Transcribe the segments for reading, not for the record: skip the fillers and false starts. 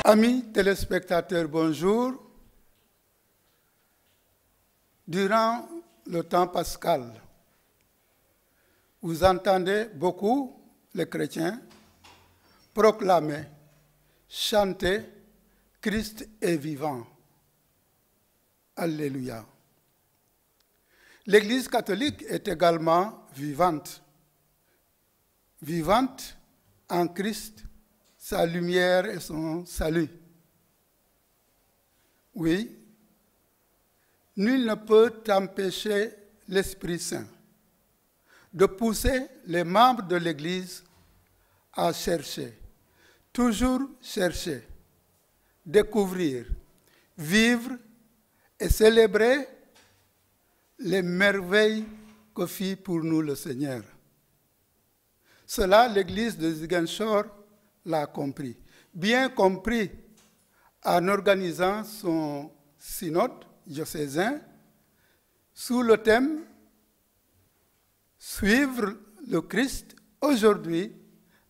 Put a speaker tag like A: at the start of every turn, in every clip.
A: Amis téléspectateurs, bonjour. Durant le temps pascal, vous entendez beaucoup les chrétiens proclamer, chanter Christ est vivant. Alléluia. L'Église catholique est également vivante. Vivante en Christ, sa lumière et son salut. Oui, nul ne peut empêcher l'Esprit Saint de pousser les membres de l'Église à chercher, toujours chercher, découvrir, vivre et célébrer les merveilles que fit pour nous le Seigneur. Cela, l'Église de Ziguinchor l'a compris. Bien compris en organisant son synode diocésain sous le thème « Suivre le Christ aujourd'hui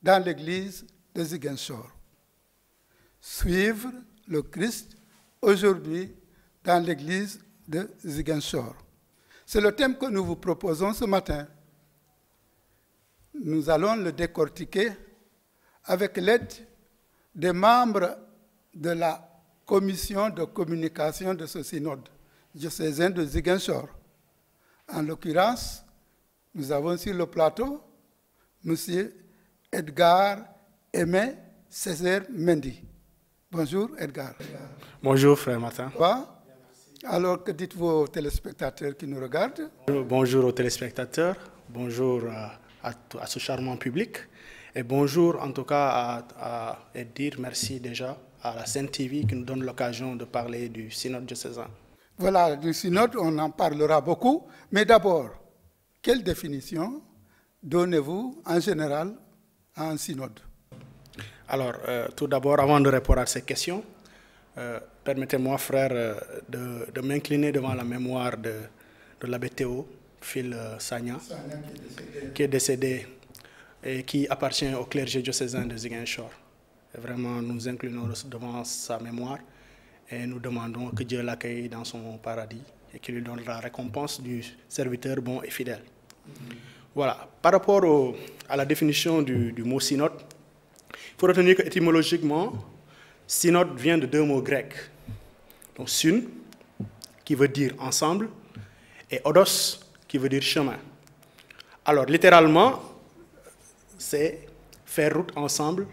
A: dans l'Église de Ziguinchor ». Suivre le Christ aujourd'hui dans l'Église de Ziguinchor. C'est le thème que nous vous proposons ce matin. Nous allons le décortiquer avec l'aide des membres de la commission de communication de ce synode diocésain de Ziguinchor. En l'occurrence, nous avons sur le plateau M. Edgar Aimé Césaire Mendy. Bonjour Edgar.
B: Bonjour frère Martin.
A: Alors que dites-vous aux téléspectateurs qui nous regardent?
B: Bonjour aux téléspectateurs, bonjour à ce charmant public et bonjour en tout cas et dire merci déjà à la Sainte TV qui nous donne l'occasion de parler du synode diocésain.
A: Voilà, du synode, on en parlera beaucoup, mais d'abord, quelle définition donnez-vous en général à un synode?
B: Alors, tout d'abord, avant de répondre à ces questions, permettez-moi, frère, de m'incliner devant la mémoire de l'abbé Théo, Phil Sagna, qui est décédé et qui appartient au clergé diocésain de Ziguinchor. Et vraiment, nous nous inclinons devant sa mémoire et nous demandons que Dieu l'accueille dans son paradis et qu'il lui donne la récompense du serviteur bon et fidèle. Voilà. Par rapport à la définition du mot synode, il faut retenir qu'étymologiquement, synode vient de deux mots grecs. Donc, syn, qui veut dire ensemble, et odos, qui veut dire chemin. Alors, littéralement, c'est faire route ensemble,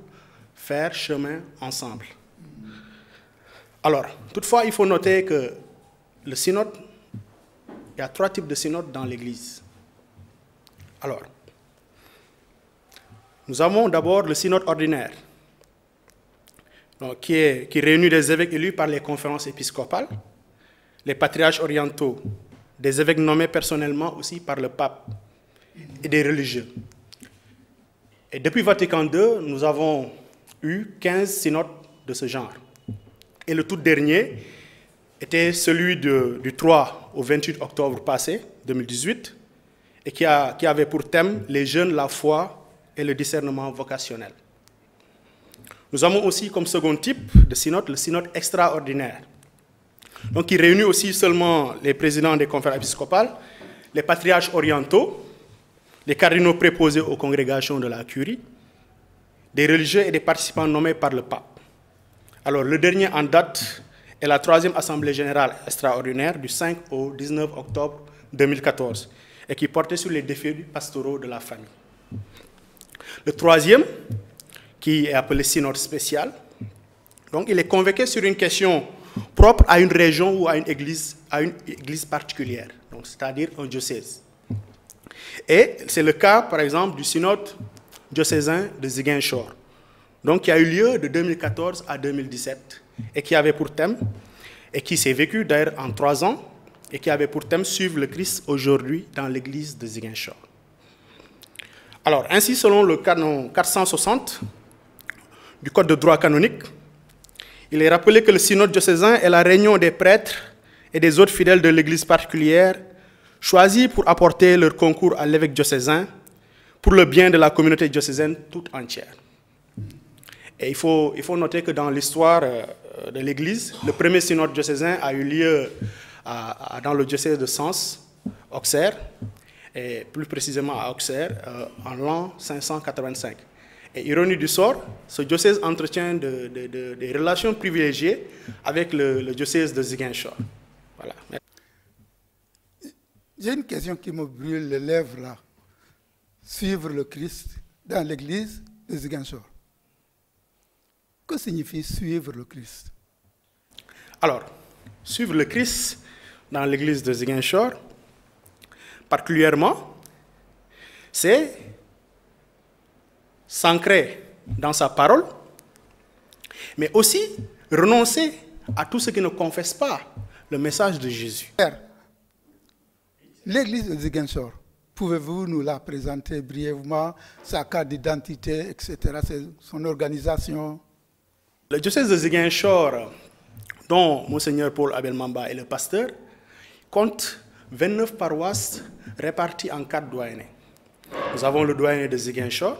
B: faire chemin ensemble. Alors, toutefois, il faut noter que le synode, il y a trois types de synode dans l'Église. Alors, nous avons d'abord le synode ordinaire, donc, qui réunit des évêques élus par les conférences épiscopales, les patriarches orientaux, des évêques nommés personnellement aussi par le pape et des religieux. Et depuis Vatican II, nous avons eu 15 synodes de ce genre. Et le tout dernier était celui du 3 au 28 octobre passé, 2018, et qui avait pour thème « Les jeunes, la foi et le discernement vocationnel ». Nous avons aussi comme second type de synode le synode extraordinaire, donc qui réunit aussi seulement les présidents des conférences épiscopales, les patriarches orientaux, les cardinaux préposés aux congrégations de la curie, des religieux et des participants nommés par le pape. Alors le dernier en date est la 3e Assemblée générale extraordinaire du 5 au 19 octobre 2014 et qui portait sur les défis pastoraux de la famille. Le troisième, qui est appelé synode spécial, donc il est convoqué sur une question propre à une région ou à une église particulière, c'est-à-dire un diocèse. Et c'est le cas, par exemple, du synode diocésain de Ziguinchor, donc qui a eu lieu de 2014 à 2017 et qui avait pour thème, et qui s'est vécu d'ailleurs en 3 ans, et qui avait pour thème « Suivre le Christ aujourd'hui dans l'église de Ziguinchor ». Alors, ainsi, selon le canon 460 du Code de droit canonique, il est rappelé que le synode diocésain est la réunion des prêtres et des autres fidèles de l'église particulière choisis pour apporter leur concours à l'évêque diocésain pour le bien de la communauté diocésaine toute entière. Et il faut noter que dans l'histoire de l'Église, le premier synode diocésain a eu lieu dans le diocèse de Sens, Auxerre, et plus précisément à Auxerre, en l'an 585. Et ironie du sort, ce diocèse entretient des relations privilégiées avec le diocèse de Ziguinchor. Voilà.
A: J'ai une question qui me brûle les lèvres là. Suivre le Christ dans l'église de Ziguinchor. Que signifie suivre le Christ?
B: Alors, suivre le Christ dans l'église de Ziguinchor, particulièrement, c'est s'ancrer dans sa parole, mais aussi renoncer à tout ce qui ne confesse pas le message de Jésus.
A: L'église de Ziguinchor, pouvez-vous nous la présenter brièvement, sa carte d'identité, etc., son organisation?
B: Le diocèse de Ziguinchor, dont Monseigneur Paul Abel Mamba est le pasteur, compte 29 paroisses réparties en 4 doyennés. Nous avons le doyenné de Ziguinchor,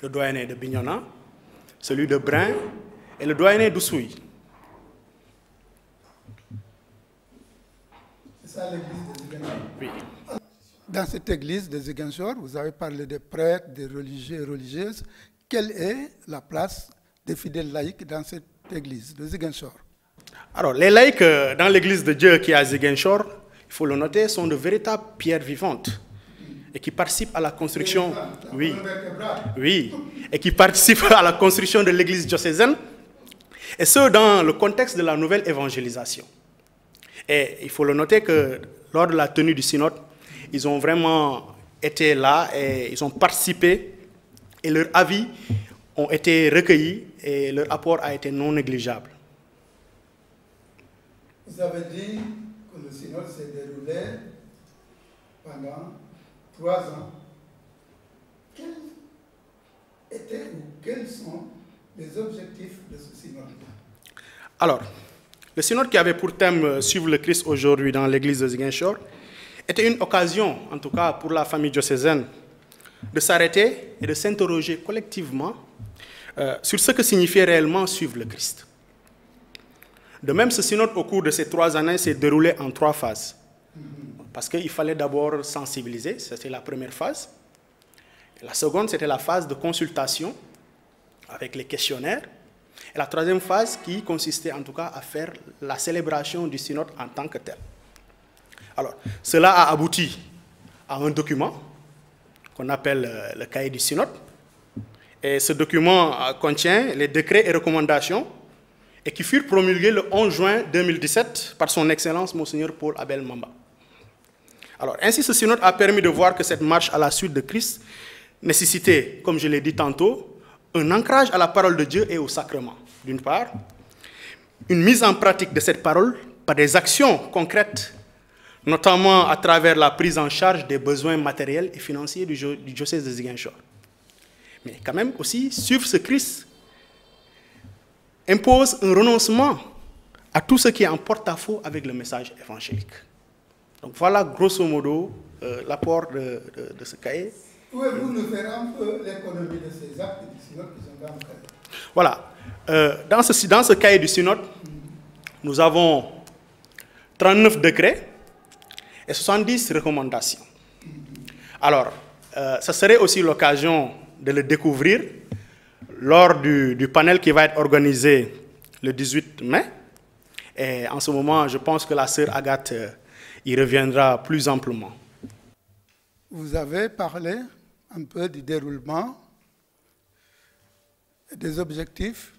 B: le doyenné de Bignona, celui de Brin et le doyenné d'Oussouye.
A: C'est ça l'église de Ziguinchor?
B: Oui.
A: Dans cette église de Ziguinchor, vous avez parlé des prêtres, des religieux et religieuses. Quelle est la place des fidèles laïcs dans cette église de Ziguinchor?
B: Alors, les laïcs dans l'église de Dieu qui est à Ziguinchor, il faut le noter, sont de véritables pierres vivantes et qui participent à la construction, et qui participent à la construction de l'église diocésaine, et ce, dans le contexte de la nouvelle évangélisation. Et il faut le noter que lors de la tenue du synode, ils ont vraiment été là et ils ont participé et leurs avis ont été recueillis et leur apport a été non négligeable.
A: Vous avez dit que le synode s'est déroulé pendant 3 ans. Quels étaient ou quels sont les objectifs de ce synode?
B: Alors, le synode qui avait pour thème suivre le Christ aujourd'hui dans l'église de Ziguinchor était une occasion, en tout cas pour la famille diocésaine, de s'arrêter et de s'interroger collectivement sur ce que signifiait réellement suivre le Christ. De même, ce synode, au cours de ces 3 années, s'est déroulé en 3 phases. Parce qu'il fallait d'abord sensibiliser, c'était la première phase. Et la seconde, c'était la phase de consultation avec les questionnaires. Et la troisième phase qui consistait en tout cas à faire la célébration du synode en tant que tel. Alors, cela a abouti à un document qu'on appelle le cahier du synode. Et ce document contient les décrets et recommandations et qui furent promulgués le 11 juin 2017 par son Excellence Monseigneur Paul Abel Mamba. Alors, ainsi, ce synode a permis de voir que cette marche à la suite de Christ nécessitait, comme je l'ai dit tantôt, un ancrage à la parole de Dieu et au sacrement, d'une part, une mise en pratique de cette parole par des actions concrètes, notamment à travers la prise en charge des besoins matériels et financiers du diocèse de Ziguinchor. Mais quand même aussi, suivre ce Christ impose un renoncement à tout ce qui est en porte-à-faux avec le message évangélique. Donc voilà, grosso modo, l'apport de ce cahier.
A: Pouvez-vous nous faire un peu l'économie de ces actes du synode qui sont dans le cahier?
B: Voilà. Dans ce cahier du synode, nous avons 39 décrets et 70 recommandations. Alors, ça serait aussi l'occasion de le découvrir lors du panel qui va être organisé le 18 mai. Et en ce moment, je pense que la sœur Agathe y reviendra plus amplement.
A: Vous avez parlé un peu du déroulement, des objectifs.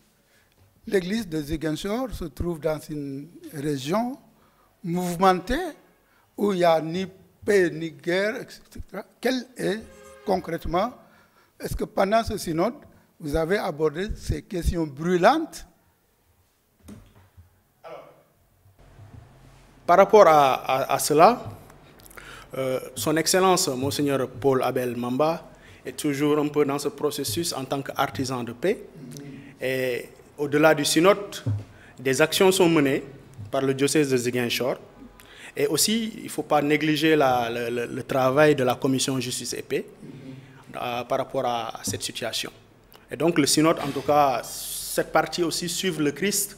A: L'église de Ziguinchor se trouve dans une région mouvementée où il n'y a ni paix ni guerre, etc. Quel est concrètement, est-ce que pendant ce synode, vous avez abordé ces questions brûlantes?
B: Alors, par rapport à cela, son Excellence, Monseigneur Paul Abel Mamba, est toujours un peu dans ce processus en tant qu'artisan de paix. Et au-delà du synode, des actions sont menées par le diocèse de Ziguinchor. Et aussi, il ne faut pas négliger le travail de la commission justice et paix par rapport à cette situation. Et donc le synode, en tout cas, cette partie aussi, suivre le Christ,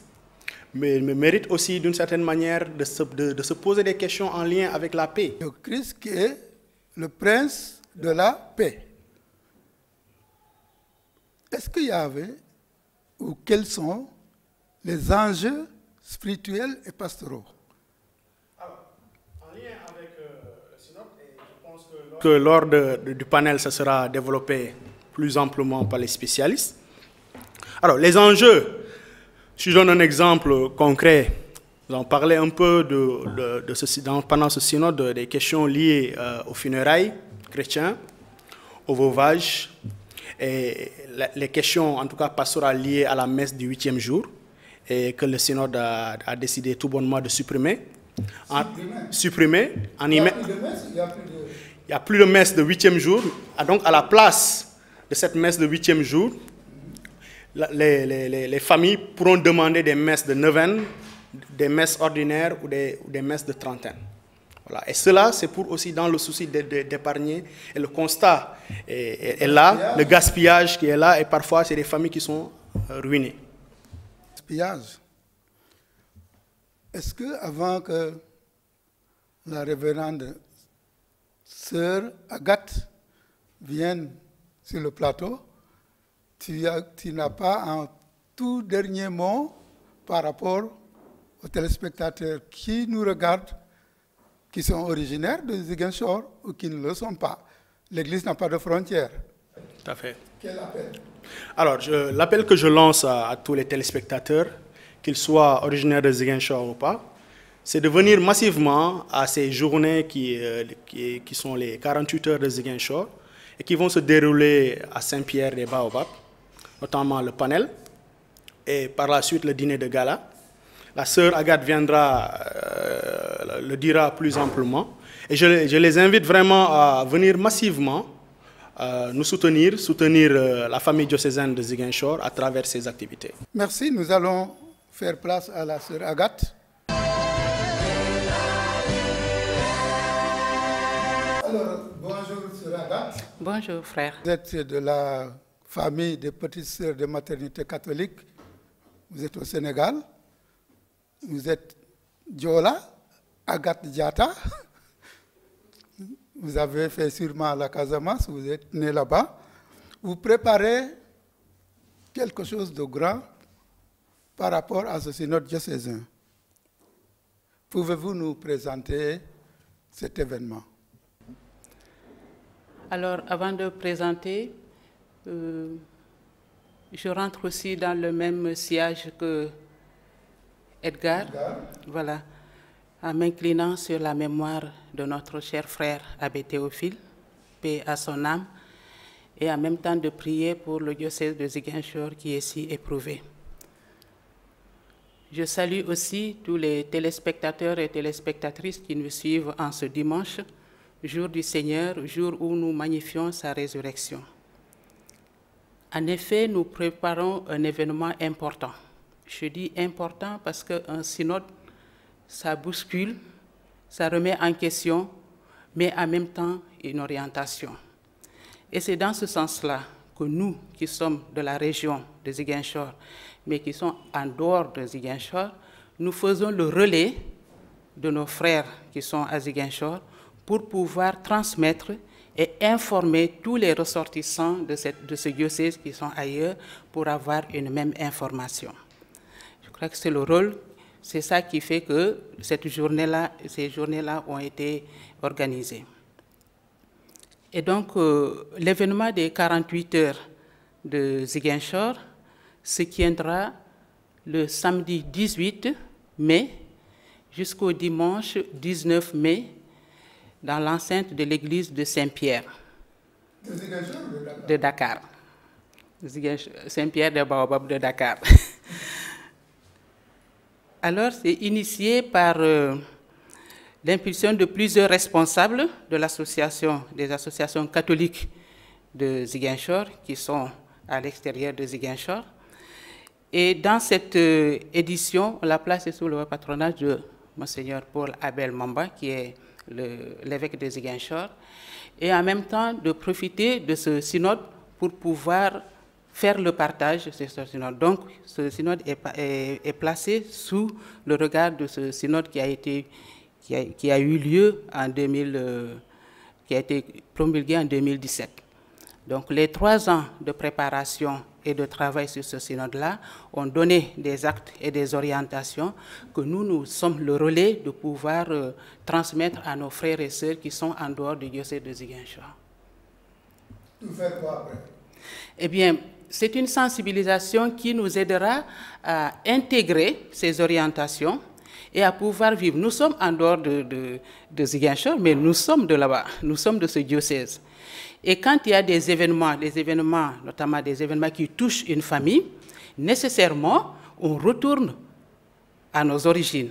B: mais mérite aussi d'une certaine manière de se poser des questions en lien avec la paix.
A: Le Christ qui est le prince de la paix. Est-ce qu'il y avait, ou quels sont les enjeux spirituels et pastoraux?
B: Alors, en lien avec le synode, je pense que lors du panel, ça sera développé plus amplement par les spécialistes. Alors, les enjeux, si je donne un exemple concret, nous en parlait un peu pendant ce synode des questions liées aux funérailles chrétiens, au veuvage, et les questions, en tout cas pastorales, liées à la messe du 8e jour, et que le synode a décidé tout bonnement de supprimer. Il n'y a plus de messe de 8e jour. Donc, à la place de cette messe de 8e jour, les familles pourront demander des messes de neuvaine, des messes ordinaires ou des messes de trentaine. Voilà. Et cela, c'est pour aussi dans le souci d'épargner. Et le constat est là, le gaspillage qui est là, et parfois, c'est des familles qui sont ruinées.
A: Gaspillage. Est-ce que avant que la révérende sœur Agathe vienne sur le plateau, tu n'as pas un tout dernier mot par rapport aux téléspectateurs qui nous regardent, qui sont originaires de Ziguinchor ou qui ne le sont pas? L'Église n'a pas de frontières.
B: Tout à fait.
A: Quel appel?
B: Alors, l'appel que je lance à tous les téléspectateurs, qu'ils soient originaires de Ziguinchor ou pas, c'est de venir massivement à ces journées qui sont les 48 heures de Ziguinchor et qui vont se dérouler à Saint-Pierre-des-Baobabs, notamment le panel, et par la suite le dîner de gala. La sœur Agathe viendra, le dira plus amplement. Et je les invite vraiment à venir massivement nous soutenir la famille diocésaine de Ziguinchor à travers ces activités.
A: Merci, nous allons faire place à la sœur Agathe. Alors, bonjour sœur Agathe.
C: Bonjour frère.
A: Vous êtes de la famille des petites sœurs de maternité catholique. Vous êtes au Sénégal. Vous êtes Diola, Agathe Diata. Vous avez fait sûrement la Casamance, vous êtes né là-bas. Vous préparez quelque chose de grand par rapport à ce synode diocésain. Pouvez-vous nous présenter cet événement?
C: Alors, avant de présenter, je rentre aussi dans le même sillage que Edgar. Voilà, en m'inclinant sur la mémoire de notre cher frère Abbé Théophile, paix à son âme, et en même temps de prier pour le diocèse de Ziguinchor qui est si éprouvé. Je salue aussi tous les téléspectateurs et téléspectatrices qui nous suivent en ce dimanche, jour du Seigneur, jour où nous magnifions sa résurrection. En effet, nous préparons un événement important. Je dis important parce qu'un synode, ça bouscule, ça remet en question, mais en même temps une orientation. Et c'est dans ce sens-là que nous, qui sommes de la région de Ziguinchor, mais qui sont en dehors de Ziguinchor, nous faisons le relais de nos frères qui sont à Ziguinchor pour pouvoir transmettre et informer tous les ressortissants de ce diocèse qui sont ailleurs pour avoir une même information. Je crois que c'est le rôle, c'est ça qui fait que ces journées-là ont été organisées. Et donc, l'événement des 48 heures de Ziguinchor se tiendra le samedi 18 mai jusqu'au dimanche 19 mai dans l'enceinte de l'église de Saint-Pierre de Dakar. Saint-Pierre de Baobab de Dakar. Alors, c'est initié par l'impulsion de plusieurs responsables de des associations catholiques de Ziguinchor qui sont à l'extérieur de Ziguinchor. Et dans cette édition, la place est sous le patronage de Monseigneur Paul Abel Mamba, qui est l'évêque de Ziguinchor, et en même temps de profiter de ce synode pour pouvoir faire le partage de ce synode. Donc, ce synode est placé sous le regard de ce synode qui a eu lieu en qui a été promulgué en 2017. Donc, les 3 ans de préparation et de travail sur ce synode-là ont donné des actes et des orientations que nous sommes le relais de pouvoir transmettre à nos frères et sœurs qui sont en dehors du diocèse de Ziguinchor.
A: Tout faire quoi après?
C: Eh bien, c'est une sensibilisation qui nous aidera à intégrer ces orientations et à pouvoir vivre. Nous sommes en dehors de Ziguinchor, mais nous sommes de là-bas, nous sommes de ce diocèse. Et quand il y a des événements, notamment des événements qui touchent une famille, nécessairement, on retourne à nos origines.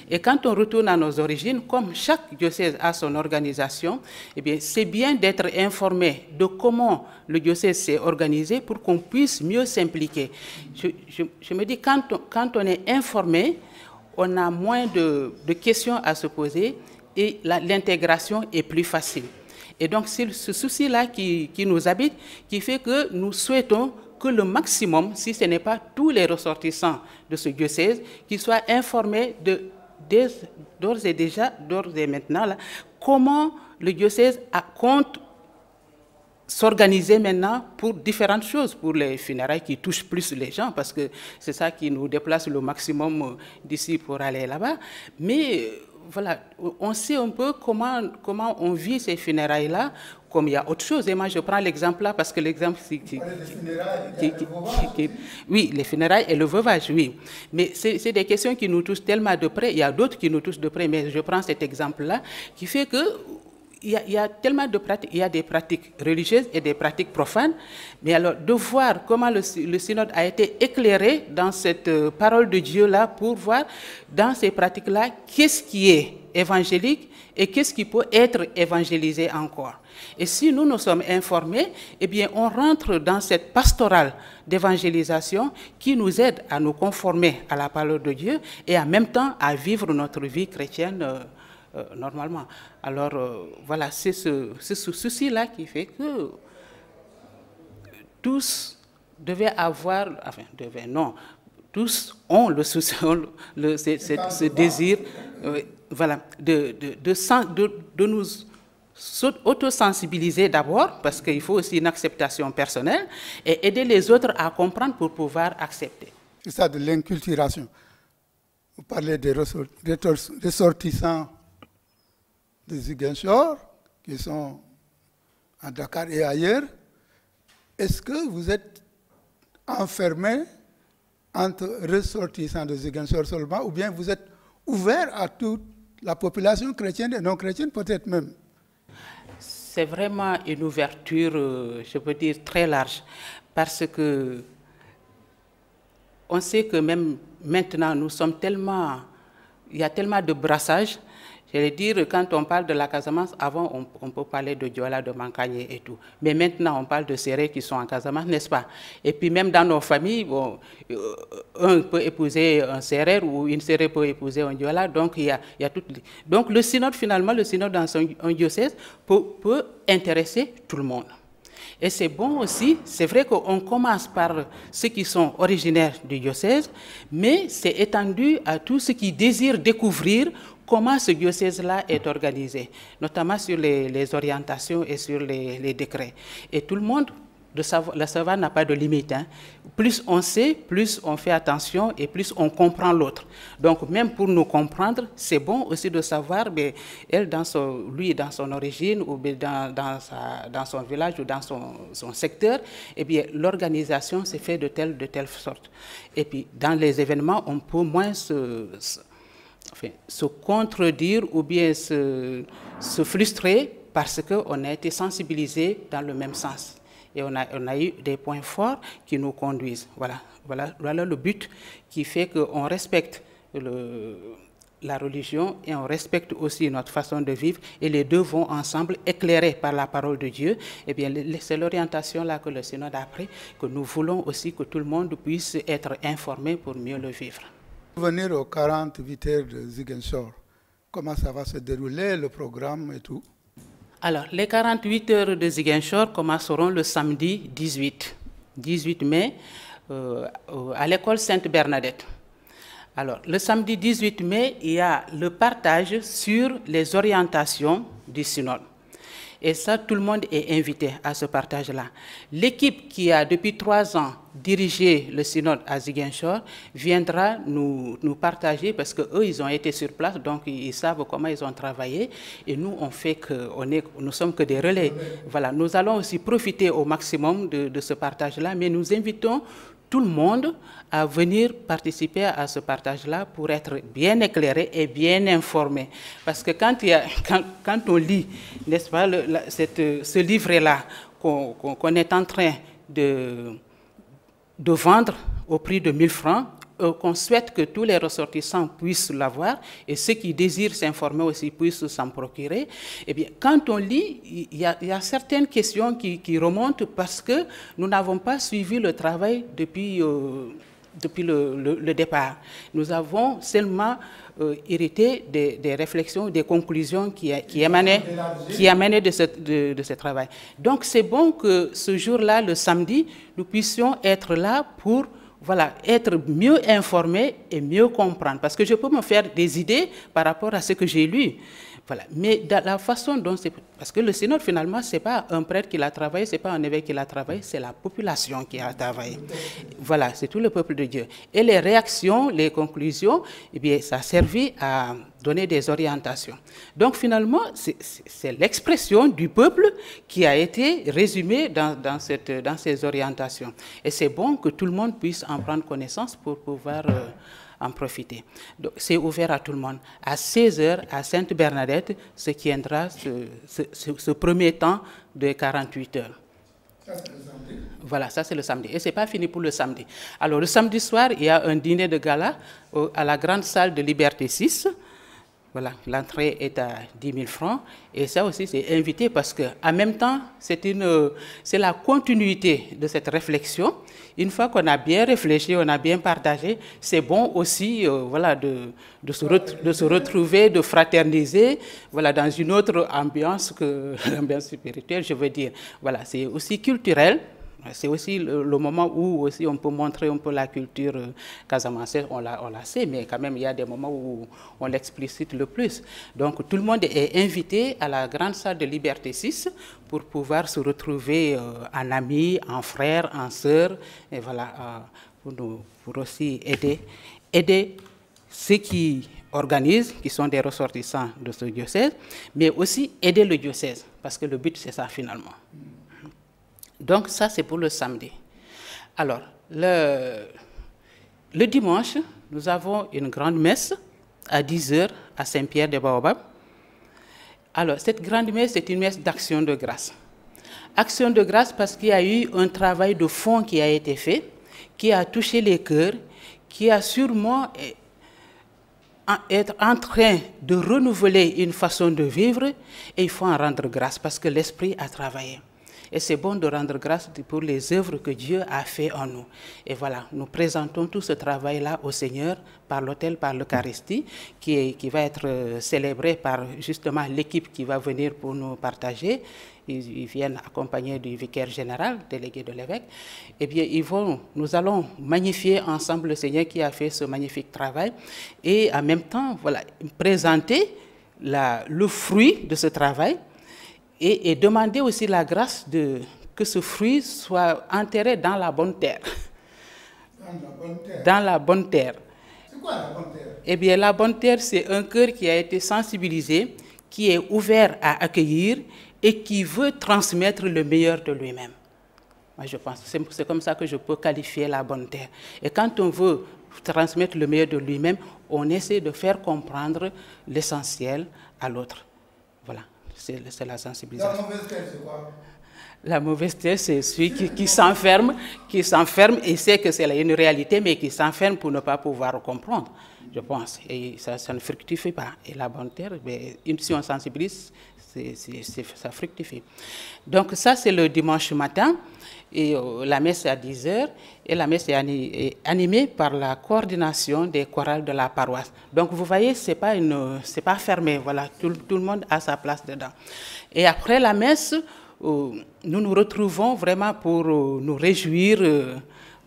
C: Et quand on retourne à nos origines, comme chaque diocèse a son organisation, eh bien, c'est bien d'être informé de comment le diocèse s'est organisé pour qu'on puisse mieux s'impliquer. Je me dis, quand on est informé, on a moins de questions à se poser et l'intégration est plus facile. Et donc, c'est ce souci-là qui nous habite, qui fait que nous souhaitons que le maximum, si ce n'est pas tous les ressortissants de ce diocèse, qu'ils soient informés d'ores et maintenant, là, comment le diocèse compte s'organiser maintenant pour différentes choses, pour les funérailles qui touchent plus les gens, parce que c'est ça qui nous déplace le maximum d'ici pour aller là-bas. Mais voilà, on sait un peu comment on vit ces funérailles-là, comme il y a autre chose. Et moi, je prends l'exemple là, parce que l'exemple... Oui, les funérailles et le veuvage, oui. Mais c'est des questions qui nous touchent tellement de près. Il y a d'autres qui nous touchent de près, mais je prends cet exemple-là, qui fait que il y a tellement de pratiques, il y a des pratiques religieuses et des pratiques profanes, mais alors de voir comment le synode a été éclairé dans cette parole de Dieu-là pour voir dans ces pratiques-là qu'est-ce qui est évangélique et qu'est-ce qui peut être évangélisé encore. Et si nous sommes informés, eh bien on rentre dans cette pastorale d'évangélisation qui nous aide à nous conformer à la parole de Dieu et en même temps à vivre notre vie chrétienne normalement. Alors, voilà, c'est ce souci-là qui fait que tous devaient avoir, enfin, tous ont le souci, ce désir, voilà, de nous auto-sensibiliser d'abord, parce qu'il faut aussi une acceptation personnelle, et aider les autres à comprendre pour pouvoir accepter.
A: C'est ça, de l'inculturation. Vous parlez des ressortissants de Ziguinchor, qui sont à Dakar et ailleurs. Est-ce que vous êtes enfermé entre ressortissants de Ziguinchor seulement, ou bien vous êtes ouvert à toute la population chrétienne et non chrétienne, peut-être même?
C: C'est vraiment une ouverture, je peux dire, très large, parce que on sait que même maintenant, il y a tellement de brassage. J'allais dire, quand on parle de la Casamance, avant, on peut parler de Diola, de Mankagné et tout. Mais maintenant, on parle de Séré qui sont en Casamance, n'est-ce pas? Et puis même dans nos familles, bon, un peut épouser un Séré ou une Séré peut épouser un Diola. Donc, il y a tout. Donc, le synode, finalement, dans un diocèse peut intéresser tout le monde. Et c'est bon aussi, c'est vrai qu'on commence par ceux qui sont originaires du diocèse, mais c'est étendu à tous ceux qui désirent découvrir comment ce diocèse-là est organisé, notamment sur les orientations et sur les décrets. Et tout le monde, le savoir n'a pas de limite. Hein. Plus on sait, plus on fait attention et plus on comprend l'autre. Donc même pour nous comprendre, c'est bon aussi de savoir, mais elle, lui, dans son origine, ou dans son village ou dans son secteur, eh bien l'organisation s'est faite de telle sorte. Et puis dans les événements, on peut moins se contredire ou bien se frustrer parce qu'on a été sensibilisé dans le même sens. Et on a eu des points forts qui nous conduisent. Voilà le but qui fait qu'on respecte la religion et on respecte aussi notre façon de vivre. Et les deux vont ensemble, éclairés par la parole de Dieu. Eh bien, c'est l'orientation là que le synode a pris, que nous voulons aussi que tout le monde puisse être informé pour mieux le vivre.
A: Venir aux 48 heures de Ziguinchor, comment ça va se dérouler, le programme et tout?
C: Alors, les 48 heures de Ziguinchor commenceront le samedi 18. 18 mai, à l'école Sainte-Bernadette. Alors, le samedi 18 mai, il y a le partage sur les orientations du synode. Et ça, tout le monde est invité à ce partage-là. L'équipe qui a depuis 3 ans dirigé le synode à Ziguinchor viendra nous partager, parce qu'eux, ils ont été sur place, donc ils savent comment ils ont travaillé. Et nous, nous sommes que des relais. Voilà, nous allons aussi profiter au maximum de ce partage-là, mais nous invitons tout le monde à venir participer à ce partage-là pour être bien éclairé et bien informé. Parce que quand on lit, n'est-ce pas, ce livret-là qu'on est en train de vendre au prix de 1000 francs, qu'on souhaite que tous les ressortissants puissent l'avoir et ceux qui désirent s'informer aussi puissent s'en procurer, eh bien, quand on lit, il y a certaines questions qui remontent parce que nous n'avons pas suivi le travail depuis le départ. Nous avons seulement hérité des réflexions, des conclusions qui émanaient de ce travail. Donc c'est bon que ce jour-là, le samedi, nous puissions être là pour être mieux informés et mieux comprendre. Parce que je peux me faire des idées par rapport à ce que j'ai lu. Voilà. Mais dans la façon dont c'est... Parce que le synode, finalement, ce n'est pas un prêtre qui l'a travaillé, ce n'est pas un évêque qui l'a travaillé, c'est la population qui a travaillé. Voilà, c'est tout le peuple de Dieu. Et les réactions, les conclusions, eh bien, ça a servi à donner des orientations. Donc, finalement, c'est l'expression du peuple qui a été résumée dans ces orientations. Et c'est bon que tout le monde puisse en prendre connaissance pour pouvoir... en profiter. Donc, c'est ouvert à tout le monde. À 16h, à Sainte-Bernadette, se tiendra ce premier temps de 48 heures.
A: Ça, c'est le samedi.
C: Voilà, ça c'est le samedi. Et ce n'est pas fini pour le samedi. Alors, le samedi soir, il y a un dîner de gala à la grande salle de Liberté 6. Voilà, l'entrée est à 10 000 francs. Et ça aussi, c'est invité parce qu'en même temps, c'est la continuité de cette réflexion. Une fois qu'on a bien réfléchi, on a bien partagé, c'est bon aussi de se retrouver, de fraterniser dans une autre ambiance que l'ambiance spirituelle, je veux dire. Voilà, c'est aussi culturel. C'est aussi le moment où aussi on peut montrer un peu la culture casamançaise, on la sait, mais quand même il y a des moments où on l'explicite le plus. Donc tout le monde est invité à la grande salle de Liberté 6 pour pouvoir se retrouver en amis, en frères, en sœurs, et voilà, pour aussi aider ceux qui organisent, qui sont des ressortissants de ce diocèse, mais aussi aider le diocèse, parce que le but c'est ça finalement. Donc ça, c'est pour le samedi. Alors, le dimanche, nous avons une grande messe à 10h à Saint-Pierre-des-Baobabs. Alors, cette grande messe, c'est une messe d'action de grâce. Action de grâce parce qu'il y a eu un travail de fond qui a été fait, qui a touché les cœurs, qui a sûrement être en train de renouveler une façon de vivre, et il faut en rendre grâce parce que l'Esprit a travaillé. Et c'est bon de rendre grâce pour les œuvres que Dieu a fait en nous. Et voilà, nous présentons tout ce travail-là au Seigneur par l'autel, par l'Eucharistie, qui va être célébré par justement l'équipe qui va venir pour nous partager. Ils viennent accompagnés du vicaire général, délégué de l'évêque. Eh bien, nous allons magnifier ensemble le Seigneur qui a fait ce magnifique travail et en même temps, présenter le fruit de ce travail. Et demander aussi la grâce que ce fruit soit enterré dans la bonne terre.
A: Dans la bonne terre.
C: Dans la bonne terre.
A: C'est quoi la bonne terre?
C: Eh bien, la bonne terre, c'est un cœur qui a été sensibilisé, qui est ouvert à accueillir et qui veut transmettre le meilleur de lui-même. Moi, je pense que c'est comme ça que je peux qualifier la bonne terre. Et quand on veut transmettre le meilleur de lui-même, on essaie de faire comprendre l'essentiel à l'autre. Voilà. C'est la sensibilisation.
A: La mauvaise terre, c'est quoi?
C: La mauvaise terre, c'est celui qui s'enferme et sait que c'est une réalité, mais qui s'enferme pour ne pas pouvoir comprendre, je pense. Et ça ne fructifie pas. Et la bonne terre, si on sensibilise, ça fructifie. Donc ça, c'est le dimanche matin. Et la messe est à 10h. Et la messe est animée par la coordination des chorales de la paroisse. Donc vous voyez, c'est pas fermé. Voilà, tout le monde a sa place dedans. Et après la messe, nous nous retrouvons vraiment pour nous réjouir,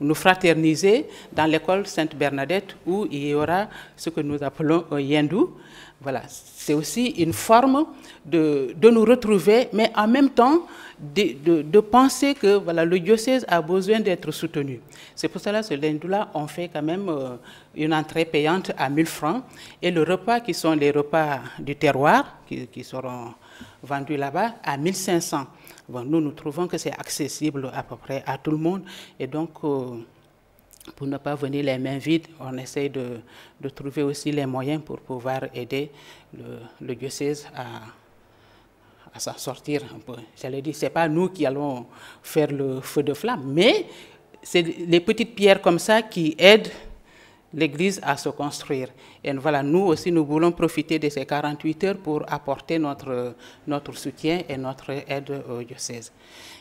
C: nous fraterniser dans l'école Sainte-Bernadette où il y aura ce que nous appelons un yendou. Voilà, c'est aussi une forme de nous retrouver, mais en même temps de penser que voilà, le diocèse a besoin d'être soutenu. C'est pour cela que ce yendou-là, on fait quand même une entrée payante à 1000 francs et le repas qui sont les repas du terroir, qui seront vendus là-bas, à 1500. Bon, nous trouvons que c'est accessible à peu près à tout le monde et donc pour ne pas venir les mains vides, on essaie de trouver aussi les moyens pour pouvoir aider le diocèse à s'en sortir un peu. J'allais dire, ce n'est pas nous qui allons faire le feu de flamme, mais c'est les petites pierres comme ça qui aident l'Église à se construire. Et voilà, nous aussi, nous voulons profiter de ces 48 heures pour apporter notre soutien et notre aide au diocèse.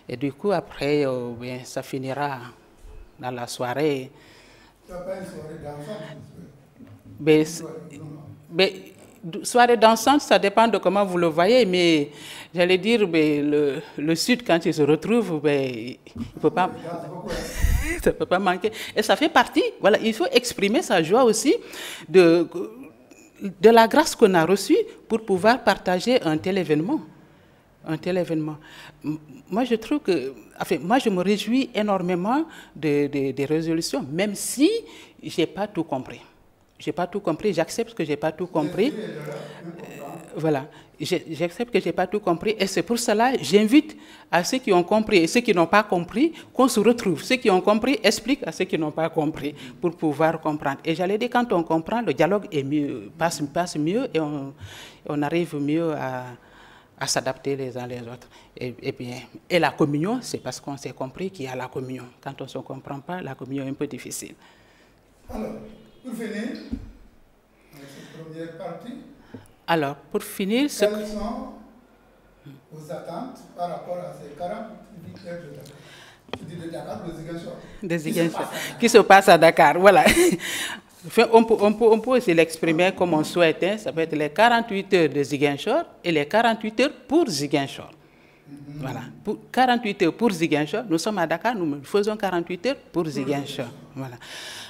C: Et du coup, après, bien, ça finira dans la soirée.
A: Tu n'as pas une soirée dansante?
C: Soirée dansante, ça dépend de comment vous le voyez, mais j'allais dire, le Sud, quand il se retrouve, il ne peut pas... ça ne peut pas manquer. Et ça fait partie, voilà, il faut exprimer sa joie aussi de la grâce qu'on a reçue pour pouvoir partager un tel événement. Un tel événement. Moi, je trouve que, enfin, moi, je me réjouis énormément des résolutions, même si je n'ai pas tout compris. Je n'ai pas tout compris, j'accepte que je n'ai pas tout compris. Voilà, j'accepte que je n'ai pas tout compris et c'est pour cela que j'invite à ceux qui ont compris et ceux qui n'ont pas compris qu'on se retrouve. Ceux qui ont compris expliquent à ceux qui n'ont pas compris pour pouvoir comprendre. Et j'allais dire, quand on comprend, le dialogue est mieux, passe mieux et on arrive mieux à s'adapter les uns les autres. Et la communion, c'est parce qu'on s'est compris qu'il y a la communion. Quand on ne se comprend pas, la communion est un peu difficile.
A: Alors, pour finir, avec cette première partie,
C: alors, pour finir,
A: quelles sont vos attentes par rapport à ces 48 heures de Dakar? Tu dis de Dakar, de Ziguinchor.
C: De Ziguinchor, qui se passe à Dakar, voilà. On peut aussi l'exprimer comme on souhaite. Hein. Ça peut être les 48 heures de Ziguinchor et les 48 heures pour Ziguinchor. Voilà. Pour 48 heures pour Ziguinchor, nous sommes à Dakar, nous faisons 48 heures pour Ziguinchor. Voilà.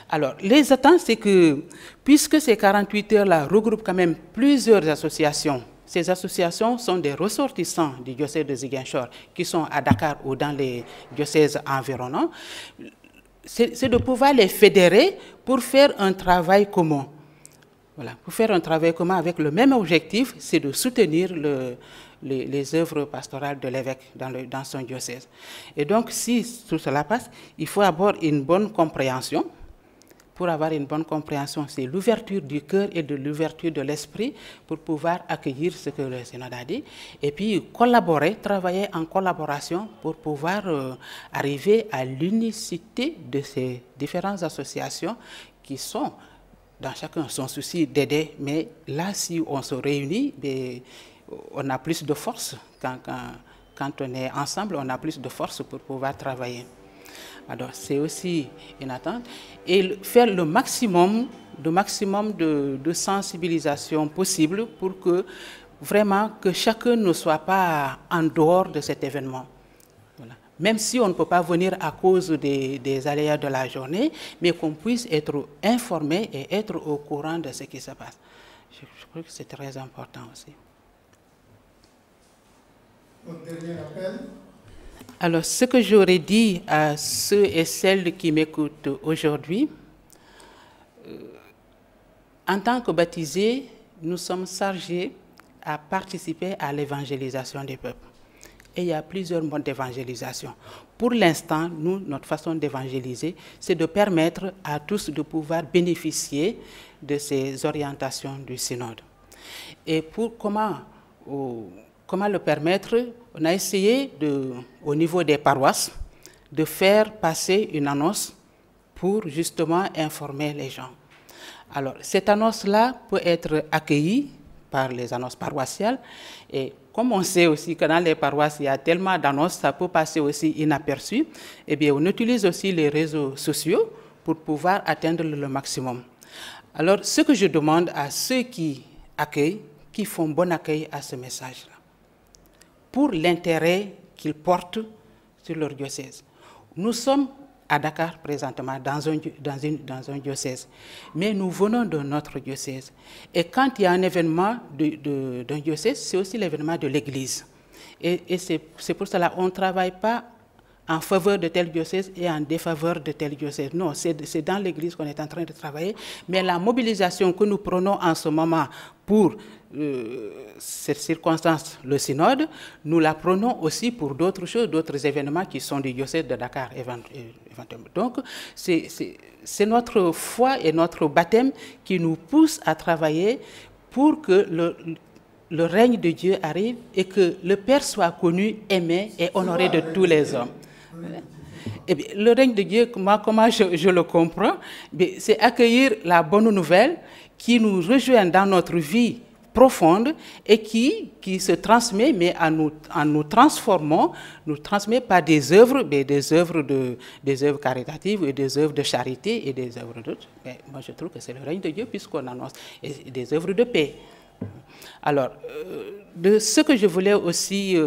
C: Alors, les attentes, c'est que, puisque ces 48 heures-là regroupent quand même plusieurs associations, ces associations sont des ressortissants du diocèse de Ziguinchor qui sont à Dakar ou dans les diocèses environnants, c'est de pouvoir les fédérer pour faire un travail commun. Voilà, pour faire un travail commun avec le même objectif, c'est de soutenir les œuvres pastorales de l'évêque dans son diocèse. Et donc, si tout cela passe, il faut avoir une bonne compréhension. Pour avoir une bonne compréhension, c'est l'ouverture du cœur et de l'ouverture de l'esprit pour pouvoir accueillir ce que le Synode a dit et puis collaborer, travailler en collaboration pour pouvoir arriver à l'unicité de ces différentes associations qui sont, dans chacun son souci d'aider, mais là, si on se réunit, on a plus de force. Quand on est ensemble, on a plus de force pour pouvoir travailler. Alors, c'est aussi une attente. Et faire le maximum de sensibilisation possible pour que vraiment que chacun ne soit pas en dehors de cet événement. Voilà. Même si on ne peut pas venir à cause des aléas de la journée, mais qu'on puisse être informé et être au courant de ce qui se passe. Je crois que c'est très important aussi.
A: Votre dernier appel?
C: Alors, ce que j'aurais dit à ceux et celles qui m'écoutent aujourd'hui, en tant que baptisés, nous sommes chargés à participer à l'évangélisation des peuples. Et il y a plusieurs modes d'évangélisation. Pour l'instant, nous, notre façon d'évangéliser, c'est de permettre à tous de pouvoir bénéficier de ces orientations du synode. Et pour comment le permettre? On a essayé, au niveau des paroisses, de faire passer une annonce pour justement informer les gens. Alors, cette annonce-là peut être accueillie par les annonces paroissiales. Et comme on sait aussi que dans les paroisses, il y a tellement d'annonces, ça peut passer aussi inaperçu. Eh bien, on utilise aussi les réseaux sociaux pour pouvoir atteindre le maximum. Alors, ce que je demande à ceux qui accueillent, qui font bon accueil à ce message-là, pour l'intérêt qu'ils portent sur leur diocèse. Nous sommes à Dakar présentement dans un diocèse, mais nous venons de notre diocèse. Et quand il y a un événement d'un diocèse, c'est aussi l'événement de l'Église. Et c'est pour cela qu'on ne travaille pas en faveur de tel diocèse et en défaveur de tel diocèse. Non, c'est dans l'Église qu'on est en train de travailler, mais la mobilisation que nous prenons en ce moment pour cette circonstance, le synode, nous la prenons aussi pour d'autres choses, d'autres événements qui sont du diocèse de Dakar éventuellement. Donc, c'est notre foi et notre baptême qui nous poussent à travailler pour que le règne de Dieu arrive et que le Père soit connu, aimé et honoré de tous les hommes. Et bien, le règne de Dieu, moi, comment je le comprends, c'est accueillir la bonne nouvelle qui nous rejoint dans notre vie profonde et qui se transmet, mais en nous transformant, nous transmet par des œuvres, des œuvres caritatives et des œuvres de charité et des œuvres d'autres. Moi, je trouve que c'est le règne de Dieu puisqu'on annonce des œuvres de paix. Alors, de ce que je voulais aussi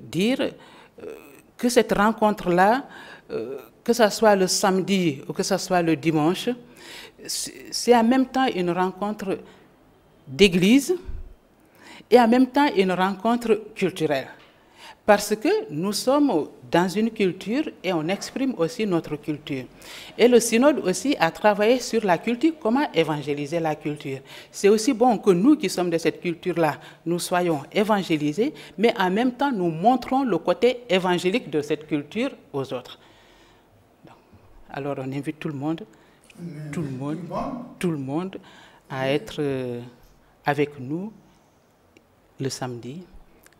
C: dire, que cette rencontre-là, que ce soit le samedi ou que ce soit le dimanche, c'est en même temps une rencontre d'église et en même temps une rencontre culturelle. Parce que nous sommes dans une culture et on exprime aussi notre culture. Et le synode aussi a travaillé sur la culture, comment évangéliser la culture. C'est aussi bon que nous qui sommes de cette culture-là, nous soyons évangélisés, mais en même temps nous montrons le côté évangélique de cette culture aux autres. Alors on invite tout le monde à être avec nous le samedi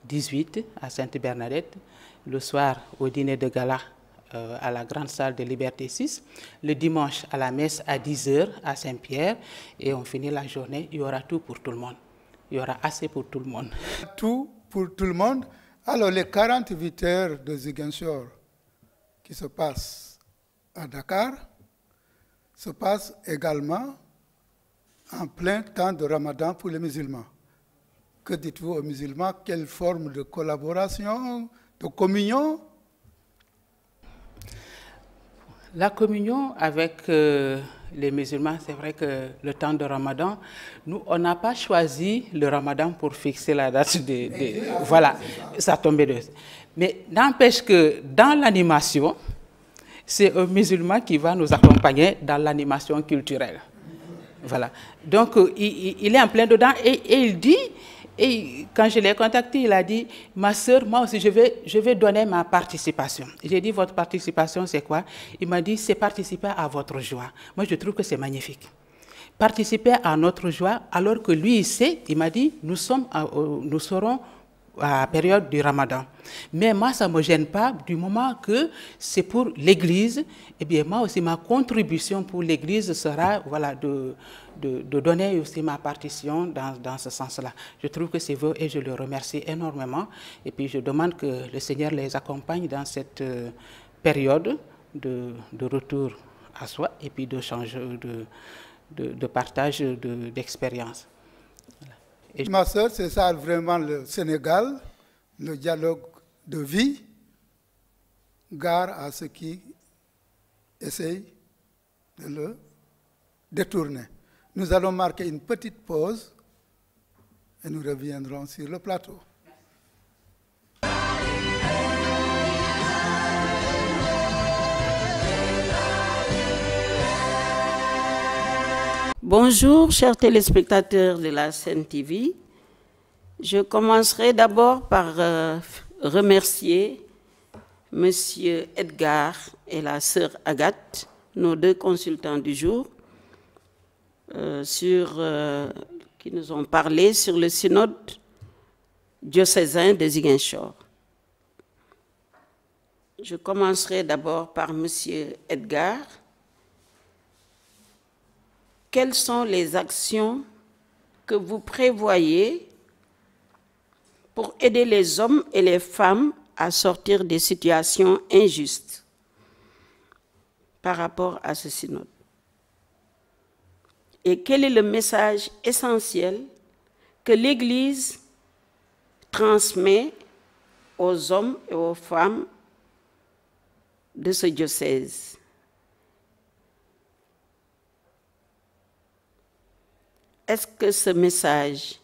C: 18 à Sainte-Bernadette, le soir au dîner de gala à la grande salle de Liberté 6, le dimanche à la messe à 10h à Saint-Pierre et on finit la journée, il y aura tout pour tout le monde. Il y aura assez pour tout le monde.
A: Tout pour tout le monde. Alors les 48 heures de Ziguinchor qui se passent à Dakar se passent également en plein temps de Ramadan pour les musulmans. Que dites-vous aux musulmans? Quelle forme de collaboration, de communion?
C: La communion avec les musulmans, c'est vrai que le temps de Ramadan, nous, on n'a pas choisi le Ramadan pour fixer la date voilà, ça tombait de... Mais n'empêche que dans l'animation, c'est un musulman qui va nous accompagner dans l'animation culturelle. Voilà. Donc, il est en plein dedans et il dit... Et quand je l'ai contacté, il a dit, ma sœur, moi aussi, je vais donner ma participation. J'ai dit, votre participation, c'est quoi? Il m'a dit, c'est participer à votre joie. Moi, je trouve que c'est magnifique. Participer à notre joie, alors que lui, il sait, il m'a dit, nous serons à la période du Ramadan. Mais moi, ça ne me gêne pas du moment que c'est pour l'Église. Eh bien, moi aussi, ma contribution pour l'Église sera voilà, de donner aussi ma partition dans ce sens-là. Je trouve que c'est vrai et je le remercie énormément. Et puis, je demande que le Seigneur les accompagne dans cette période de retour à soi et puis de partage d'expérience.
A: Ma soeur, c'est ça vraiment le Sénégal, le dialogue de vie, gare à ceux qui essayent de le détourner. Nous allons marquer une petite pause et nous reviendrons sur le plateau.
D: Bonjour, chers téléspectateurs de la Sen TV. Je commencerai d'abord par remercier M. Edgar et la sœur Agathe, nos deux consultants du jour, qui nous ont parlé sur le synode diocésain de Ziguinchor. Je commencerai d'abord par M. Edgar. Quelles sont les actions que vous prévoyez pour aider les hommes et les femmes à sortir des situations injustes par rapport à ce synode? Et quel est le message essentiel que l'Église transmet aux hommes et aux femmes de ce diocèse. Est-ce que ce message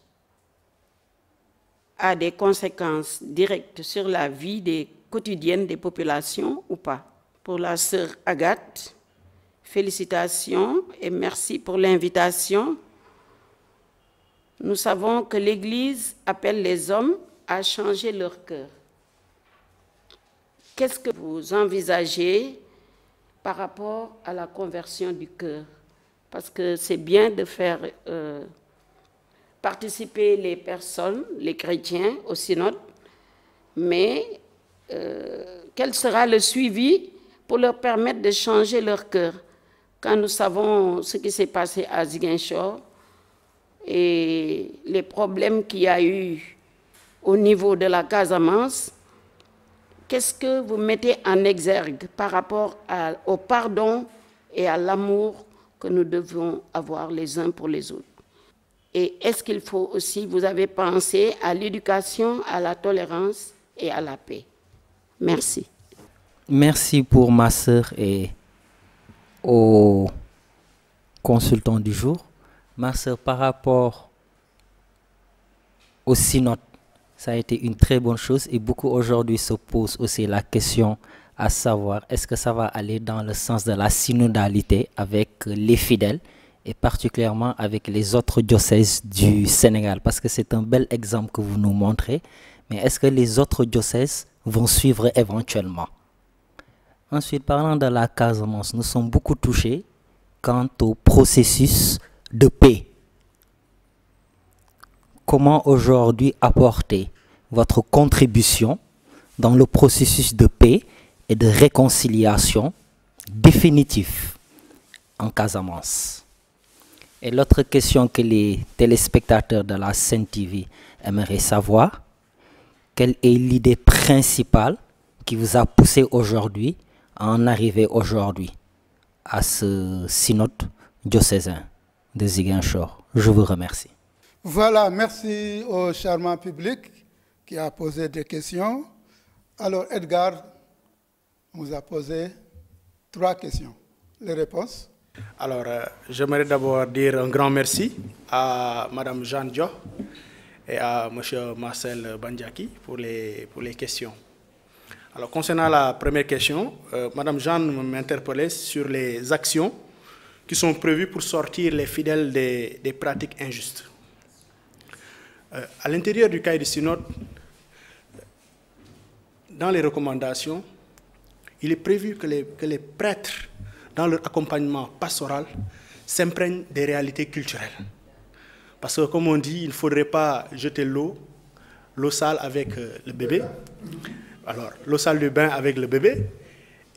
D: a des conséquences directes sur la vie quotidienne des populations ou pas? Pour la sœur Agathe, félicitations et merci pour l'invitation. Nous savons que l'Église appelle les hommes à changer leur cœur. Qu'est-ce que vous envisagez par rapport à la conversion du cœur? Parce que c'est bien de faire participer les personnes, les chrétiens, au synode, mais quel sera le suivi pour leur permettre de changer leur cœur? Quand nous savons ce qui s'est passé à Ziguinchor et les problèmes qu'il y a eu au niveau de la Casamance, qu'est-ce que vous mettez en exergue par rapport au pardon et à l'amour que nous devons avoir les uns pour les autres? Et est-ce qu'il faut aussi, vous avez pensé à l'éducation, à la tolérance et à la paix? Merci.
E: Merci pour ma sœur et aux consultants du jour. Ma sœur, par rapport au synode, ça a été une très bonne chose et beaucoup aujourd'hui se posent aussi la question à savoir est-ce que ça va aller dans le sens de la synodalité avec les fidèles et particulièrement avec les autres diocèses du Sénégal, parce que c'est un bel exemple que vous nous montrez, mais est-ce que les autres diocèses vont suivre éventuellement? Ensuite, parlant de la Casamance, nous sommes beaucoup touchés quant au processus de paix. Comment aujourd'hui apporter votre contribution dans le processus de paix et de réconciliation définitif en Casamance? Et l'autre question que les téléspectateurs de la Sen TV aimeraient savoir, quelle est l'idée principale qui vous a poussé aujourd'hui à en arriver aujourd'hui à ce synode diocésain de Ziguinchor? Je vous remercie.
A: Voilà, merci au charmant public qui a posé des questions. Alors, Edgar nous a posé 3 questions. Les réponses?
B: Alors, j'aimerais d'abord dire un grand merci à Mme Jeanne Diop et à M. Marcel Bandiaki pour les questions. Alors, concernant la première question, Mme Jeanne m'interpellait sur les actions qui sont prévues pour sortir les fidèles des pratiques injustes. À l'intérieur du cahier du synode, dans les recommandations, il est prévu que les prêtres, dans leur accompagnement pastoral, s'imprègnent des réalités culturelles. Parce que, comme on dit, il ne faudrait pas jeter l'eau sale avec le bébé. Alors, l'eau sale du bain avec le bébé.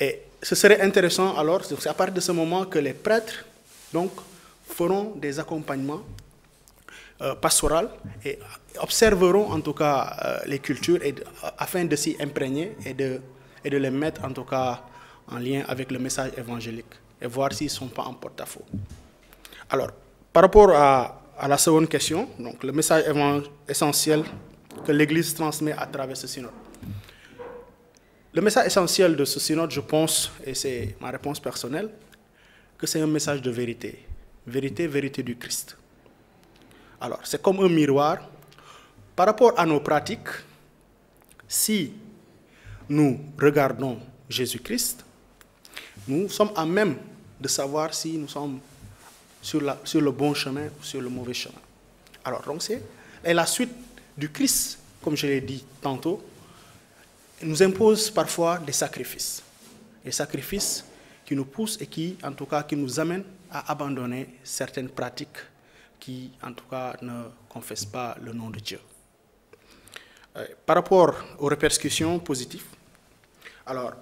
B: Et ce serait intéressant, alors, c'est à partir de ce moment que les prêtres donc, feront des accompagnements pastoraux et observeront en tout cas les cultures afin de s'y imprégner et de les mettre en tout cas en lien avec le message évangélique et voir s'ils ne sont pas en porte-à-faux. Alors, par rapport à la seconde question, donc le message essentiel que l'Église transmet à travers ce synode. Le message essentiel de ce synode, je pense, et c'est ma réponse personnelle, que c'est un message de vérité. Vérité, vérité du Christ. Alors, c'est comme un miroir. Par rapport à nos pratiques, si nous regardons Jésus-Christ, nous sommes à même de savoir si nous sommes sur le bon chemin ou sur le mauvais chemin. Alors, donc c'est la suite du Christ, comme je l'ai dit tantôt, nous impose parfois des sacrifices. Des sacrifices qui nous poussent et qui, en tout cas, qui nous amènent à abandonner certaines pratiques qui, en tout cas, ne confessent pas le nom de Dieu. Par rapport aux répercussions positives, alors,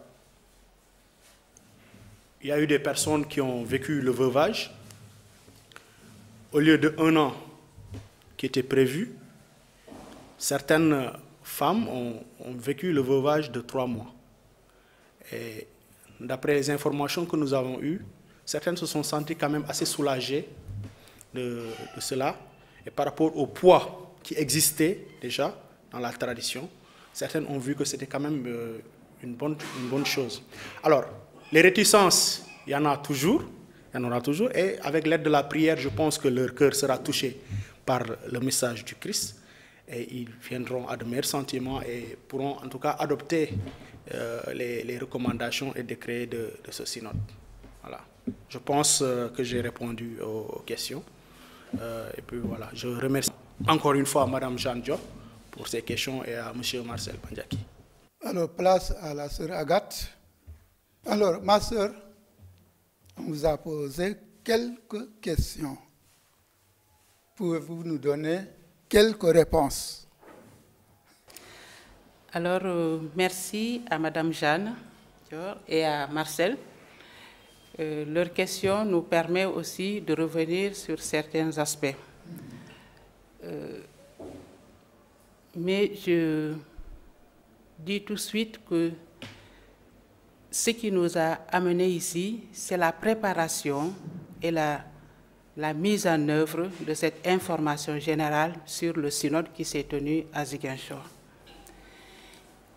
B: il y a eu des personnes qui ont vécu le veuvage. Au lieu de 1 an qui était prévu, certaines femmes ont vécu le veuvage de 3 mois. Et d'après les informations que nous avons eues, certaines se sont senties quand même assez soulagées de cela. Et par rapport au poids qui existait déjà dans la tradition, certaines ont vu que c'était quand même une bonne chose. Alors, les réticences, il y en a toujours, il y en aura toujours, et avec l'aide de la prière, je pense que leur cœur sera touché par le message du Christ, et ils viendront à de meilleurs sentiments et pourront en tout cas adopter les recommandations et décrets de ce synode. Voilà. Je pense que j'ai répondu aux questions. Et puis voilà, je remercie encore une fois Mme Jeanne Diop pour ces questions et à M. Marcel Pandiaki.
A: Alors, place à la sœur Agathe. Alors, ma sœur, on vous a posé quelques questions. Pouvez-vous nous donner quelques réponses?
C: Alors, merci à Mme Jeanne et à Marcel. Leur question nous permet aussi de revenir sur certains aspects. Mais je dis tout de suite que ce qui nous a amenés ici, c'est la préparation et la mise en œuvre de cette information générale sur le synode qui s'est tenu à Ziguinchor.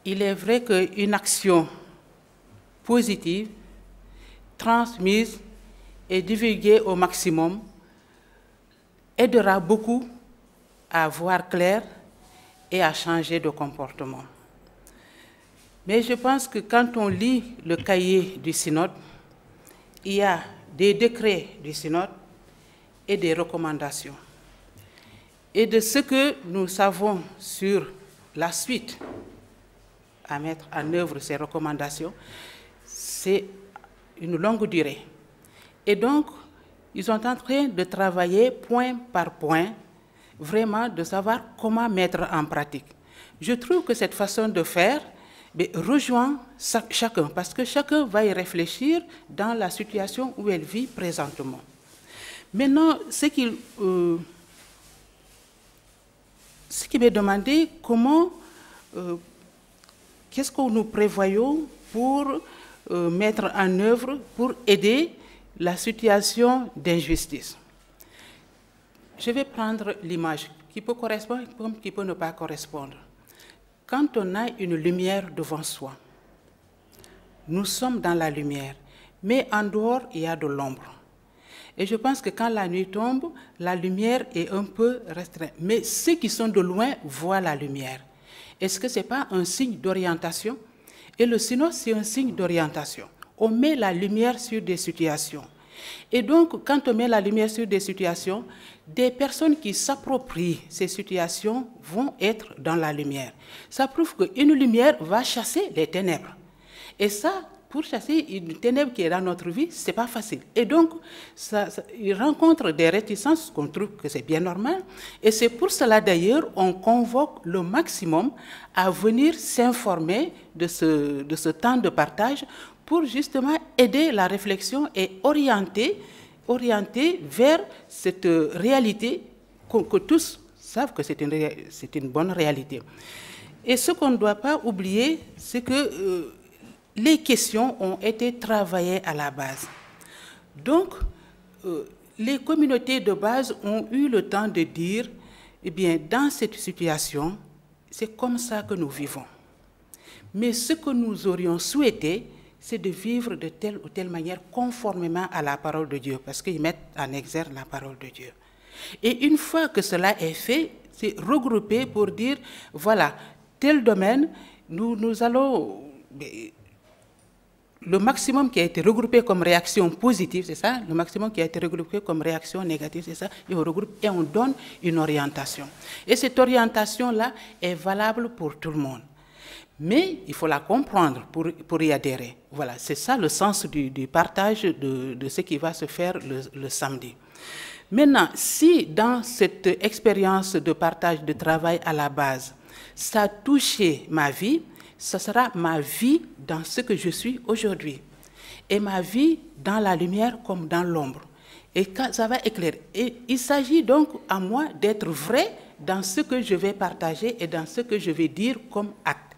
C: Il est vrai qu'une action positive, transmise et divulguée au maximum aidera beaucoup à voir clair et à changer de comportement. Mais je pense que quand on lit le cahier du synode, il y a des décrets du synode et des recommandations. Et de ce que nous savons sur la suite à mettre en œuvre ces recommandations, c'est une longue durée. Et donc, ils sont en train de travailler point par point, vraiment de savoir comment mettre en pratique. Je trouve que cette façon de faire rejoint chacun, parce que chacun va y réfléchir dans la situation où elle vit présentement. Maintenant, ce qui m'est demandé, qu'est-ce que nous prévoyons pour mettre en œuvre, pour aider la situation d'injustice. Je vais prendre l'image qui peut correspondre comme qui peut ne pas correspondre. Quand on a une lumière devant soi, nous sommes dans la lumière, mais en dehors, il y a de l'ombre. Et je pense que quand la nuit tombe, la lumière est un peu restreinte. Mais ceux qui sont de loin voient la lumière. Est-ce que ce n'est pas un signe d'orientation? Et le synode, c'est un signe d'orientation. On met la lumière sur des situations. Et donc, quand on met la lumière sur des situations, des personnes qui s'approprient ces situations vont être dans la lumière. Ça prouve qu'une lumière va chasser les ténèbres. Et ça, pour chasser une ténèbre qui est dans notre vie, ce n'est pas facile. Et donc, il rencontre des réticences qu'on trouve que c'est bien normal. Et c'est pour cela, d'ailleurs, on convoque le maximum à venir s'informer de ce temps de partage pour justement aider la réflexion et orienter vers cette réalité que tous savent que c'est une bonne réalité. Et ce qu'on ne doit pas oublier, c'est que les questions ont été travaillées à la base. Donc, les communautés de base ont eu le temps de dire, eh bien, dans cette situation, c'est comme ça que nous vivons. Mais ce que nous aurions souhaité, c'est de vivre de telle ou telle manière conformément à la parole de Dieu, parce qu'ils mettent en exergue la parole de Dieu. Et une fois que cela est fait, c'est regrouper pour dire, voilà, tel domaine, nous allons... Le maximum qui a été regroupé comme réaction positive, c'est ça? Le maximum qui a été regroupé comme réaction négative, c'est ça? Et on regroupe et on donne une orientation. Et cette orientation-là est valable pour tout le monde. Mais il faut la comprendre pour y adhérer. Voilà, c'est ça le sens du partage de ce qui va se faire le samedi. Maintenant, si dans cette expérience de partage de travail à la base, ça a touché ma vie, ce sera ma vie dans ce que je suis aujourd'hui. Et ma vie dans la lumière comme dans l'ombre. Et quand ça va éclairer. Et il s'agit donc à moi d'être vrai dans ce que je vais partager et dans ce que je vais dire comme acte.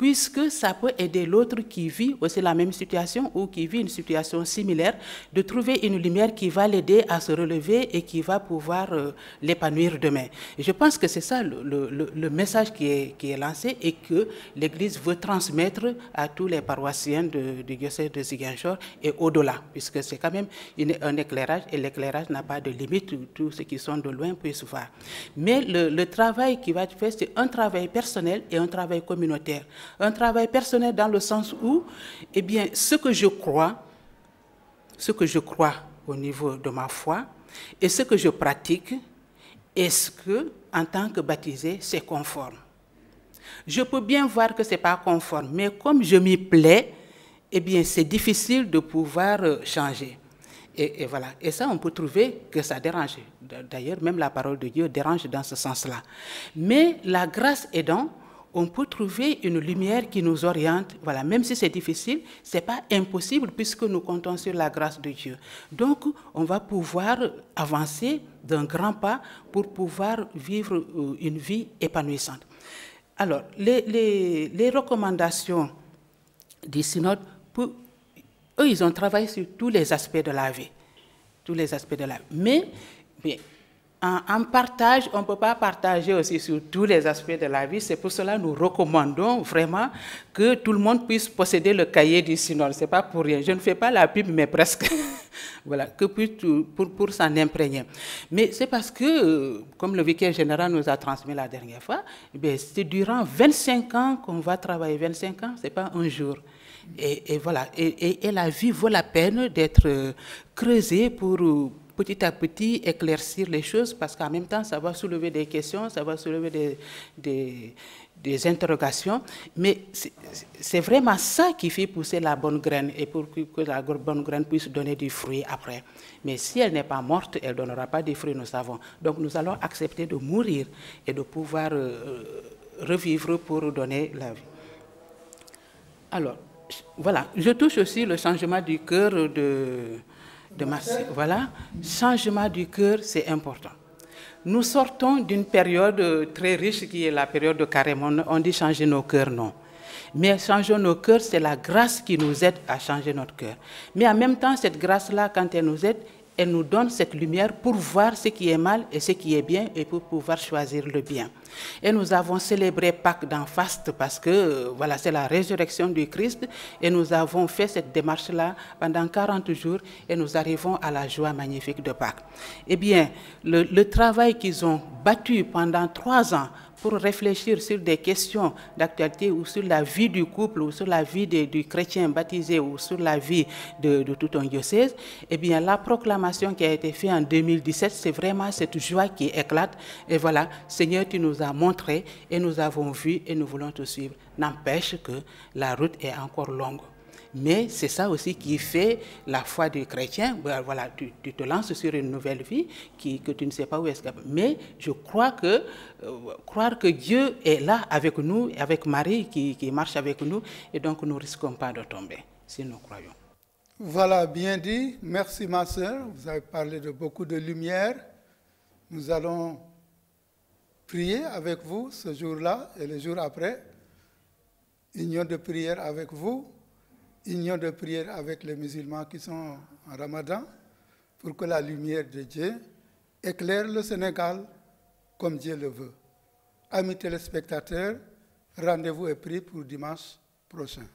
C: puisque ça peut aider l'autre qui vit aussi la même situation ou qui vit une situation similaire, de trouver une lumière qui va l'aider à se relever et qui va pouvoir l'épanouir demain. Et je pense que c'est ça le message qui est lancé et que l'Église veut transmettre à tous les paroissiens du diocèse de Ziguinchor et au-delà, puisque c'est quand même un éclairage et l'éclairage n'a pas de limite, tous ceux qui sont de loin puissent voir. Mais le travail qui va être fait, c'est un travail personnel et un travail communautaire. Un travail personnel dans le sens où, eh bien, ce que je crois au niveau de ma foi et ce que je pratique, est-ce que, en tant que baptisé, c'est conforme? Je peux bien voir que ce n'est pas conforme, mais comme je m'y plais, eh bien, c'est difficile de pouvoir changer. Et voilà. Et ça, on peut trouver que ça dérange. D'ailleurs, même la parole de Dieu dérange dans ce sens-là. Mais la grâce aidant, on peut trouver une lumière qui nous oriente. Voilà, même si c'est difficile, ce n'est pas impossible puisque nous comptons sur la grâce de Dieu. Donc, on va pouvoir avancer d'un grand pas pour pouvoir vivre une vie épanouissante. Alors, les recommandations du synode, eux, ils ont travaillé sur tous les aspects de la vie. Tous les aspects de la vie. Mais en partage, on ne peut pas partager aussi sur tous les aspects de la vie. C'est pour cela que nous recommandons vraiment que tout le monde puisse posséder le cahier du synode. Ce n'est pas pour rien. Je ne fais pas la pub, mais presque. Voilà, que pour s'en imprégner. Mais c'est parce que, comme le vicaire général nous a transmis la dernière fois, c'est durant 25 ans qu'on va travailler. 25 ans, ce n'est pas un jour. Et voilà. Et la vie vaut la peine d'être creusée pour petit à petit éclaircir les choses, parce qu'en même temps, ça va soulever des questions, ça va soulever des interrogations, mais c'est vraiment ça qui fait pousser la bonne graine, et pour que la bonne graine puisse donner du fruit après. Mais si elle n'est pas morte, elle ne donnera pas de fruits, nous savons. Donc nous allons accepter de mourir et de pouvoir revivre pour donner la vie. Alors, voilà, je touche aussi le changement du cœur voilà, changement du cœur, c'est important. Nous sortons d'une période très riche qui est la période de Carême. On dit changer nos cœurs, non. Mais changer nos cœurs, c'est la grâce qui nous aide à changer notre cœur. Mais en même temps, cette grâce-là, quand elle nous aide, elle nous donne cette lumière pour voir ce qui est mal et ce qui est bien et pour pouvoir choisir le bien. Et nous avons célébré Pâques dans Faste parce que voilà, c'est la résurrection du Christ et nous avons fait cette démarche-là pendant 40 jours et nous arrivons à la joie magnifique de Pâques. Eh bien, le travail qu'ils ont battu pendant 3 ans pour réfléchir sur des questions d'actualité ou sur la vie du couple ou sur la vie du chrétien baptisé ou sur la vie de tout un diocèse, eh bien, la proclamation qui a été faite en 2017, c'est vraiment cette joie qui éclate. Et voilà, Seigneur, tu nous as montré et nous avons vu et nous voulons te suivre. N'empêche que la route est encore longue. Mais c'est ça aussi qui fait la foi du chrétien. Voilà, tu te lances sur une nouvelle vie que tu ne sais pas où est-ce qu'elle va. Mais je crois que croire que Dieu est là avec nous, avec Marie qui marche avec nous, et donc nous ne risquons pas de tomber, si nous croyons.
A: Voilà, bien dit. Merci ma sœur. Vous avez parlé de beaucoup de lumière. Nous allons prier avec vous ce jour-là et le jour après. Union de prière avec vous. Union de prière avec les musulmans qui sont en Ramadan pour que la lumière de Dieu éclaire le Sénégal comme Dieu le veut. Amis téléspectateurs, rendez-vous est pris pour dimanche prochain.